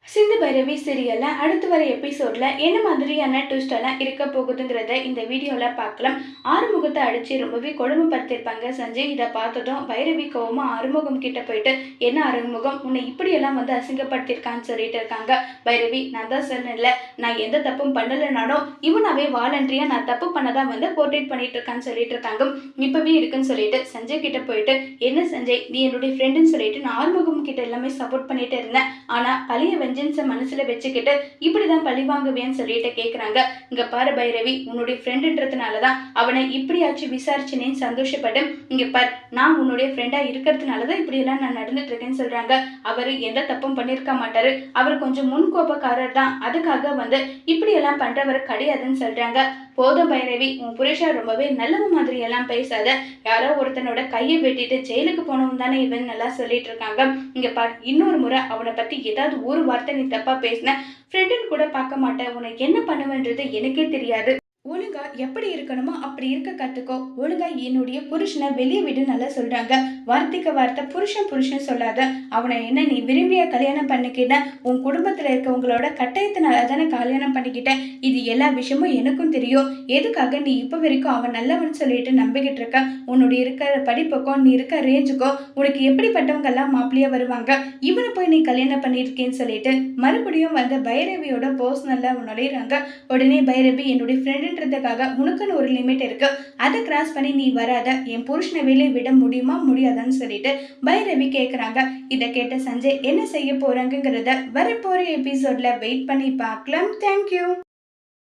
சிந்து பைரவி சீரியல்ல அடுத்து வர எபிசோட்ல என்ன மாதிரியான ட்விஸ்ட் எல்லாம் இருக்க போகுதுங்கிறத இந்த வீடியோல பார்க்கலாம். ஆறுமுகத்தை அடிச்சு ரொம்பவே கொடுமைப்படுத்திருப்பாங்க சஞ்சய். இதை பார்த்ததும் பைரவி கோவமா ஆறுமுகம் கிட்ட போயிட்டு, என்ன ஆறுமுகம் உன்னை இப்படியெல்லாம் அசிங்கப்படுத்திருக்கான்னு சொல்லிட்டு இருக்காங்க. பைரவி, நான் தான் சொன்னேன்ல, நான் எந்த தப்பும் பண்ணலைனாலும் இவனாவே வாலண்டரியா நான் தப்பு பண்ணதான் போர்ட்ரேட் பண்ணிட்டு இருக்கான்னு சொல்லிட்டு இருக்காங்க. இப்பவே இருக்குன்னு சொல்லிட்டு சஞ்சய் கிட்ட போயிட்டு, என்ன சஞ்சய், நீ என்னுடைய ஃப்ரெண்டுன்னு சொல்லிட்டு நான் ஆறுமுகம் கிட்ட எல்லாமே சப்போர்ட் பண்ணிட்டு இருந்தேன். ஆனா பழைய வெஞ்சன்ஸை மனசுல வச்சுக்கிட்டு இப்படிதான் பழி வாங்குவேன்னு சொல்லிட்டு கேட்குறாங்க. இங்க பாரு பைரவி, உன்னுடைய ஃப்ரெண்டுன்றதுனாலதான் அவனை இப்படியாச்சும் விசாரிச்சுனேன்னு சந்தோஷப்பட்டு, இங்க பார், நான் உன்னுடைய ஃப்ரெண்டா இருக்கிறதுனாலதான் இப்படியெல்லாம் நான் நடந்துட்டு இருக்கேன்னு சொல்றாங்க. அவரு எந்த தப்பும் பண்ணிருக்க மாட்டாரு, அவர் கொஞ்சம் முன்கோபக்காரர் தான், அதுக்காக இப்படியெல்லாம் பண்றவர் கிடையாதுன்னு சொல்றாங்க. போதும் பைரவி, உன் புருஷா ரொம்பவே நல்லவ மாதிரி எல்லாம் பேசாத, யாரோ ஒருத்தனோட கையை வெட்டிட்டு ஜெயிலுக்கு போனவன் தானே இவன் நல்லா சொல்லிட்டு இருக்காங்க. இங்க பார், இன்னொரு முறை அவனை பத்தி ஏதாவது ஒரு வார்த்தை நீ தப்பா பேசின, ஃப்ரெண்டுன்னு கூட பார்க்க மாட்டேன், உனக்கு என்ன பண்ணுவேன்றது எனக்கே தெரியாது. ஒழுங்கா எப்படி இருக்கணுமோ அப்படி இருக்க கத்துக்கோ. ஒழுங்கா என்னுடைய புருஷனை வெளியே விடு நல்லா சொல்றாங்க. வார்த்தைக்கு வார்த்தை புருஷன் புருஷன் சொல்லாத. அவனை என்ன நீ விரும்பிய கல்யாணம் பண்ணிக்கிட்ட, உன் குடும்பத்துல இருக்கவங்களோட கட்டாயத்தினால தானே கல்யாணம் பண்ணிக்கிட்ட. இது எல்லா விஷயமும் எனக்கும் தெரியும். எதுக்காக நீ இப்ப வரைக்கும் அவன் நல்லவன் சொல்லிட்டு நம்பிக்கிட்டு இருக்க? உன்னுடைய இருக்கிற படிப்புக்கோ நீ இருக்க ரேஞ்சுக்கோ உனக்கு எப்படிப்பட்டவங்க எல்லாம் மாப்பிள்ளையா வருவாங்க. இவனை போய் நீ கல்யாணம் பண்ணியிருக்கேன்னு சொல்லிட்டு மறுபடியும் பைரவியோட பர்சனல்ல நுழையிறாங்க. உடனே பைரவி, என்னுடைய ஃப்ரெண்டு உனக்குன்னு ஒரு லிமிட் இருக்கு, அதை கிராஸ் பண்ணி நீ வராத, என் புருஷனை வெளியே விட முடியுமா முடியாதான்னு சொல்லிட்டு பைரவி கேட்குறாங்க. இதை கேட்ட சஞ்சய் என்ன செய்ய போறாங்கிறத வரப்போற எபிசோட்ல வெயிட் பண்ணி பார்க்கலாம். தேங்க்யூ.